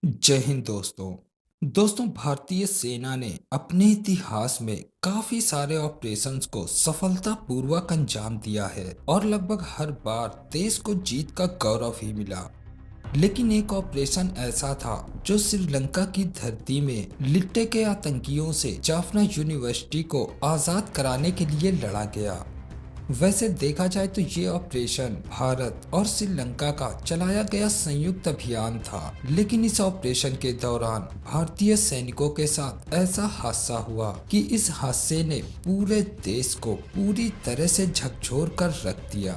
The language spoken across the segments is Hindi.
जय हिंद दोस्तों भारतीय सेना ने अपने इतिहास में काफी सारे ऑपरेशंस को सफलतापूर्वक अंजाम दिया है और लगभग हर बार देश को जीत का गौरव ही मिला। लेकिन एक ऑपरेशन ऐसा था जो श्रीलंका की धरती में लिट्टे के आतंकियों से जाफना यूनिवर्सिटी को आजाद कराने के लिए लड़ा गया। वैसे देखा जाए तो ये ऑपरेशन भारत और श्रीलंका का चलाया गया संयुक्त अभियान था, लेकिन इस ऑपरेशन के दौरान भारतीय सैनिकों के साथ ऐसा हादसा हुआ कि इस हादसे ने पूरे देश को पूरी तरह से झकझोर कर रख दिया।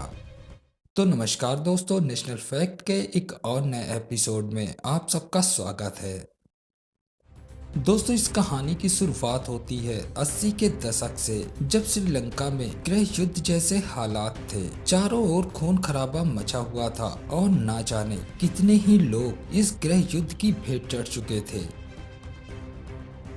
तो नमस्कार दोस्तों, नेशनल फैक्ट के एक और नए एपिसोड में आप सबका स्वागत है। दोस्तों इस कहानी की शुरुआत होती है 80 के दशक से, जब श्रीलंका में गृह युद्ध जैसे हालात थे। चारों ओर खून खराबा मचा हुआ था और ना जाने कितने ही लोग इस गृह युद्ध की भेंट चढ़ चुके थे।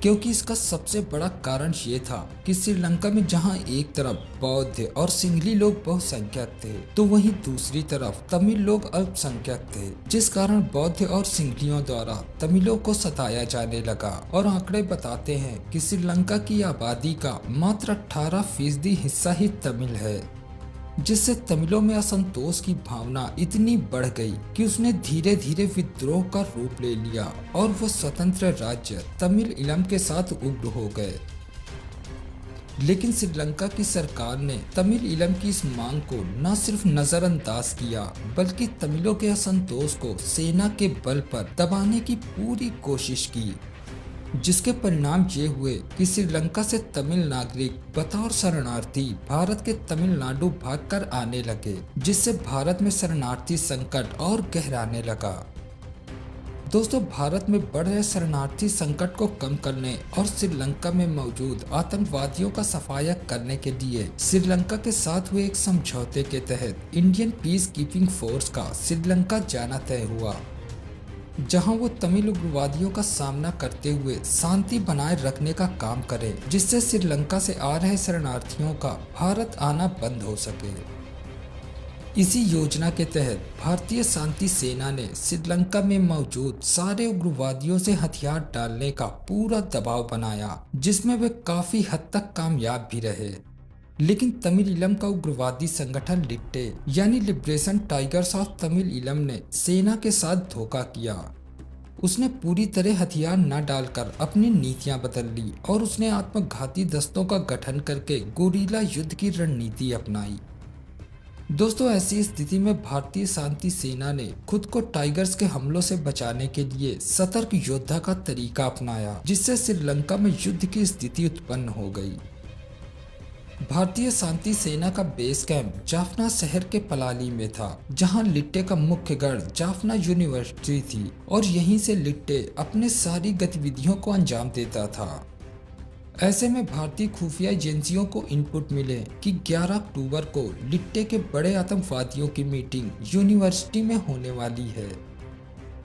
क्योंकि इसका सबसे बड़ा कारण ये था कि श्रीलंका में जहां एक तरफ बौद्ध और सिंहली लोग बहुसंख्यक थे, तो वहीं दूसरी तरफ तमिल लोग अल्पसंख्यक थे, जिस कारण बौद्ध और सिंहलियों द्वारा तमिलों को सताया जाने लगा। और आंकड़े बताते हैं कि श्रीलंका की आबादी का मात्र 18% हिस्सा ही तमिल है, जिससे तमिलों में असंतोष की भावना इतनी बढ़ गई कि उसने धीरे धीरे विद्रोह का रूप ले लिया और वो स्वतंत्र राज्य तमिल इलम के साथ उग्र हो गए। लेकिन श्रीलंका की सरकार ने तमिल इलम की इस मांग को न सिर्फ नजरअंदाज किया, बल्कि तमिलों के असंतोष को सेना के बल पर दबाने की पूरी कोशिश की, जिसके परिणाम ये हुए कि श्रीलंका से तमिल नागरिक बतौर शरणार्थी भारत के तमिलनाडु भागकर आने लगे, जिससे भारत में शरणार्थी संकट और गहराने लगा। दोस्तों भारत में बढ़ रहे शरणार्थी संकट को कम करने और श्रीलंका में मौजूद आतंकवादियों का सफाया करने के लिए श्रीलंका के साथ हुए एक समझौते के तहत इंडियन पीस कीपिंग फोर्स का श्रीलंका जाना तय हुआ, जहां वो तमिल उग्रवादियों का सामना करते हुए शांति बनाए रखने का काम करे, जिससे श्रीलंका से आ रहे शरणार्थियों का भारत आना बंद हो सके। इसी योजना के तहत भारतीय शांति सेना ने श्रीलंका में मौजूद सारे उग्रवादियों से हथियार डालने का पूरा दबाव बनाया, जिसमें वे काफी हद तक कामयाब भी रहे। लेकिन तमिल इलम का उग्रवादी संगठन लिट्टे यानी लिबरेशन टाइगर्स ऑफ तमिल इलम ने सेना के साथ धोखा किया। उसने पूरी तरह हथियार न डालकर अपनी नीतियां बदल ली और उसने आत्मघाती दस्तों का गठन करके गोरिल्ला युद्ध की रणनीति अपनाई। दोस्तों ऐसी स्थिति में भारतीय शांति सेना ने खुद को टाइगर्स के हमलों से बचाने के लिए सतर्क योद्धा का तरीका अपनाया, जिससे श्रीलंका में युद्ध की स्थिति उत्पन्न हो गई। भारतीय शांति सेना का बेस कैंप जाफना शहर के पलाली में था, जहां लिट्टे का मुख्य गढ़ जाफना यूनिवर्सिटी थी और यहीं से लिट्टे अपने सारी गतिविधियों को अंजाम देता था। ऐसे में भारतीय खुफिया एजेंसियों को इनपुट मिले कि 11 अक्टूबर को लिट्टे के बड़े आतंकवादियों की मीटिंग यूनिवर्सिटी में होने वाली है।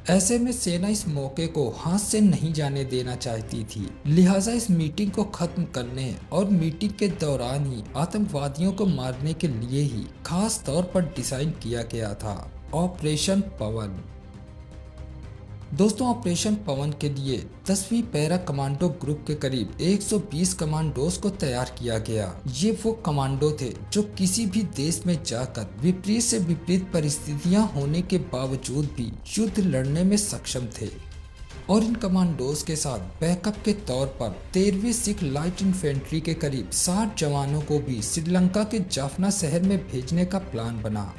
ऐसे में सेना इस मौके को हाथ से नहीं जाने देना चाहती थी, लिहाजा इस मीटिंग को खत्म करने और मीटिंग के दौरान ही आतंकवादियों को मारने के लिए ही खास तौर पर डिजाइन किया गया था ऑपरेशन पवन। दोस्तों ऑपरेशन पवन के लिए 10वीं पैरा कमांडो ग्रुप के करीब 120 कमांडोज को तैयार किया गया। ये वो कमांडो थे जो किसी भी देश में जाकर विपरीत से विपरीत परिस्थितियां होने के बावजूद भी युद्ध लड़ने में सक्षम थे। और इन कमांडोज के साथ बैकअप के तौर पर 13वीं सिख लाइट इन्फेंट्री के करीब 60 जवानों को भी श्रीलंका के जाफना शहर में भेजने का प्लान बना।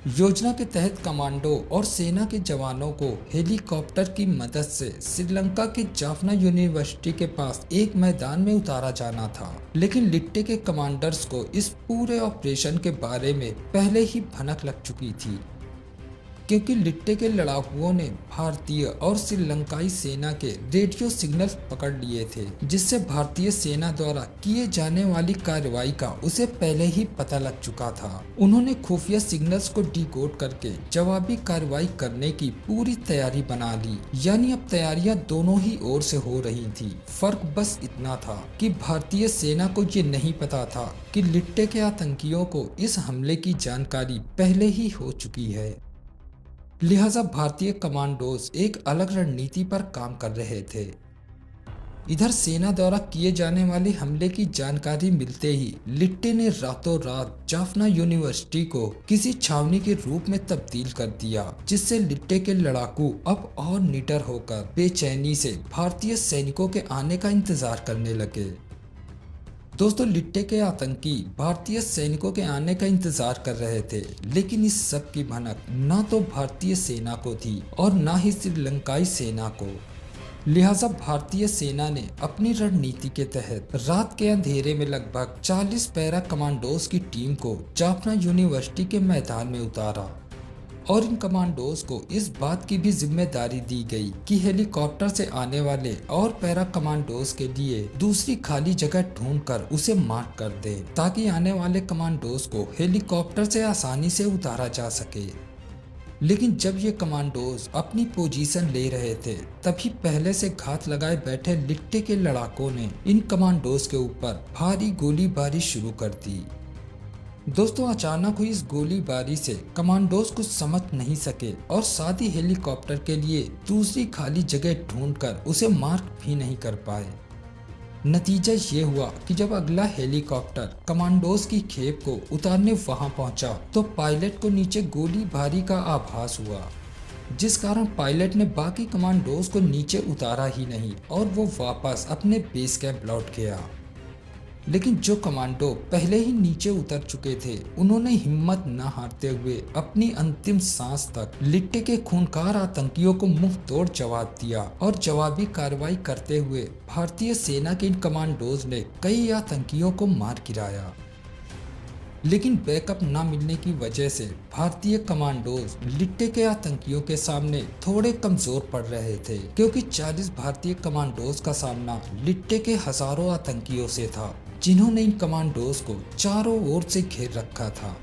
योजना के तहत कमांडो और सेना के जवानों को हेलीकॉप्टर की मदद से श्रीलंका के जाफना यूनिवर्सिटी के पास एक मैदान में उतारा जाना था। लेकिन लिट्टे के कमांडर्स को इस पूरे ऑपरेशन के बारे में पहले ही भनक लग चुकी थी, क्योंकि लिट्टे के लड़ाकुओं ने भारतीय और श्रीलंकाई सेना के रेडियो सिग्नल पकड़ लिए थे, जिससे भारतीय सेना द्वारा किए जाने वाली कार्रवाई का उसे पहले ही पता लग चुका था। उन्होंने खुफिया सिग्नल्स को डिकोड करके जवाबी कार्रवाई करने की पूरी तैयारी बना ली, यानी अब तैयारियां दोनों ही ओर से हो रही थी। फर्क बस इतना था कि भारतीय सेना को ये नहीं पता था कि लिट्टे के आतंकियों को इस हमले की जानकारी पहले ही हो चुकी है। लिहाजा भारतीय कमांडोज एक अलग रणनीति पर काम कर रहे थे। इधर सेना द्वारा किए जाने वाले हमले की जानकारी मिलते ही लिट्टे ने रातों रात जाफना यूनिवर्सिटी को किसी छावनी के रूप में तब्दील कर दिया, जिससे लिट्टे के लड़ाकू अब और निडर होकर बेचैनी से भारतीय सैनिकों के आने का इंतजार करने लगे। दोस्तों, लिट्टे के आतंकी भारतीय सैनिकों के आने का इंतजार कर रहे थे, लेकिन इस सब की भनक न तो भारतीय सेना को थी और न ही श्रीलंकाई सेना को। लिहाजा भारतीय सेना ने अपनी रणनीति के तहत रात के अंधेरे में लगभग 40 पैरा कमांडोज की टीम को जाफना यूनिवर्सिटी के मैदान में उतारा और इन कमांडोज को इस बात की भी जिम्मेदारी दी गई कि हेलीकॉप्टर से आने वाले और पैरा कमांडोज के लिए दूसरी खाली जगह ढूंढकर उसे मार्क कर दे, ताकि आने वाले कमांडोज को हेलीकॉप्टर से आसानी से उतारा जा सके। लेकिन जब ये कमांडोज अपनी पोजीशन ले रहे थे, तभी पहले से घात लगाए बैठे लिट्टे के लड़ाकों ने इन कमांडोज के ऊपर भारी गोलीबारी शुरू कर दी। दोस्तों, अचानक हुई इस गोलीबारी से कमांडोज कुछ समझ नहीं सके और साथ ही हेलीकॉप्टर के लिए दूसरी खाली जगह ढूंढकर उसे मार्क भी नहीं कर पाए। नतीजा ये हुआ कि जब अगला हेलीकॉप्टर कमांडोज की खेप को उतारने वहां पहुंचा, तो पायलट को नीचे गोलीबारी का आभास हुआ, जिस कारण पायलट ने बाकी कमांडोज को नीचे उतारा ही नहीं और वो वापस अपने बेस कैंप लौट गया। लेकिन जो कमांडो पहले ही नीचे उतर चुके थे, उन्होंने हिम्मत न हारते हुए अपनी अंतिम सांस तक लिट्टे के खूंखार आतंकियों को मुंह तोड़ जवाब दिया और जवाबी कार्रवाई करते हुए भारतीय सेना के इन कमांडोज ने कई आतंकियों को मार गिराया। लेकिन बैकअप न मिलने की वजह से भारतीय कमांडोज लिट्टे के आतंकियों के सामने थोड़े कमजोर पड़ रहे थे, क्योंकि 40 भारतीय कमांडोज का सामना लिट्टे के हजारों आतंकियों से था, जिन्होंने इन कमांडोज को चारों ओर से घेर रखा था।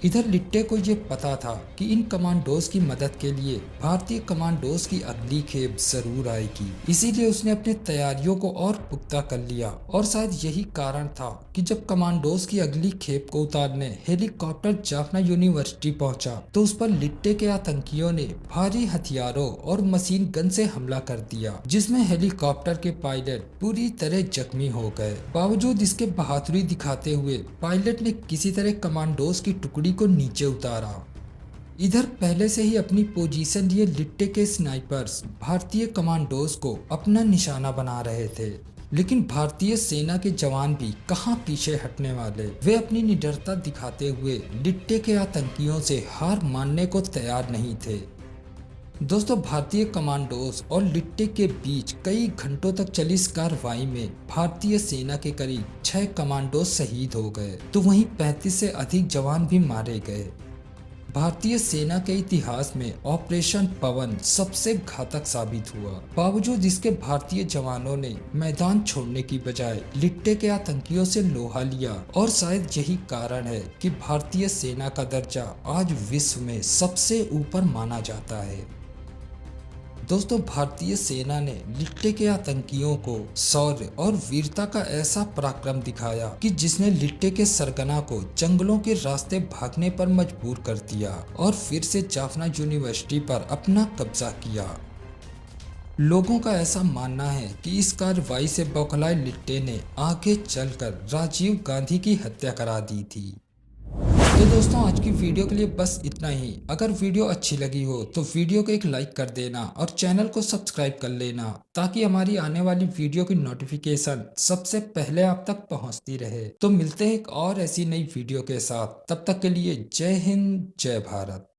इधर लिट्टे को ये पता था कि इन कमांडोज की मदद के लिए भारतीय कमांडोज की अगली खेप जरूर आएगी, इसीलिए उसने अपनी तैयारियों को और पुख्ता कर लिया। और शायद यही कारण था कि जब कमांडोज की अगली खेप को उतारने हेलीकॉप्टर जाफना यूनिवर्सिटी पहुंचा, तो उस पर लिट्टे के आतंकियों ने भारी हथियारों और मशीन गन से हमला कर दिया, जिसमें हेलीकॉप्टर के पायलट पूरी तरह जख्मी हो गए। बावजूद इसके बहादुरी दिखाते हुए पायलट ने किसी तरह कमांडोज की टुकड़ी को नीचे उतारा। इधर पहले से ही अपनी पोजीशन लिए लिट्टे के स्नाइपर्स भारतीय कमांडोज को अपना निशाना बना रहे थे, लेकिन भारतीय सेना के जवान भी कहां पीछे हटने वाले। वे अपनी निडरता दिखाते हुए लिट्टे के आतंकियों से हार मानने को तैयार नहीं थे। दोस्तों, भारतीय कमांडोज और लिट्टे के बीच कई घंटों तक चली इस कार्रवाई में भारतीय सेना के करीब 6 कमांडोज शहीद हो गए, तो वहीं 35 से अधिक जवान भी मारे गए। भारतीय सेना के इतिहास में ऑपरेशन पवन सबसे घातक साबित हुआ। बावजूद इसके भारतीय जवानों ने मैदान छोड़ने की बजाय लिट्टे के आतंकियों से लोहा लिया, और शायद यही कारण है कि भारतीय सेना का दर्जा आज विश्व में सबसे ऊपर माना जाता है। दोस्तों, भारतीय सेना ने लिट्टे के आतंकियों को शौर्य और वीरता का ऐसा पराक्रम दिखाया कि जिसने लिट्टे के सरगना को जंगलों के रास्ते भागने पर मजबूर कर दिया और फिर से जाफना यूनिवर्सिटी पर अपना कब्जा किया। लोगों का ऐसा मानना है कि इस कार्रवाई से बौखलाए लिट्टे ने आगे चलकर राजीव गांधी की हत्या करा दी थी। तो दोस्तों, आज की वीडियो के लिए बस इतना ही। अगर वीडियो अच्छी लगी हो तो वीडियो को एक लाइक कर देना और चैनल को सब्सक्राइब कर लेना, ताकि हमारी आने वाली वीडियो की नोटिफिकेशन सबसे पहले आप तक पहुंचती रहे। तो मिलते हैं एक और ऐसी नई वीडियो के साथ, तब तक के लिए जय हिंद, जय भारत।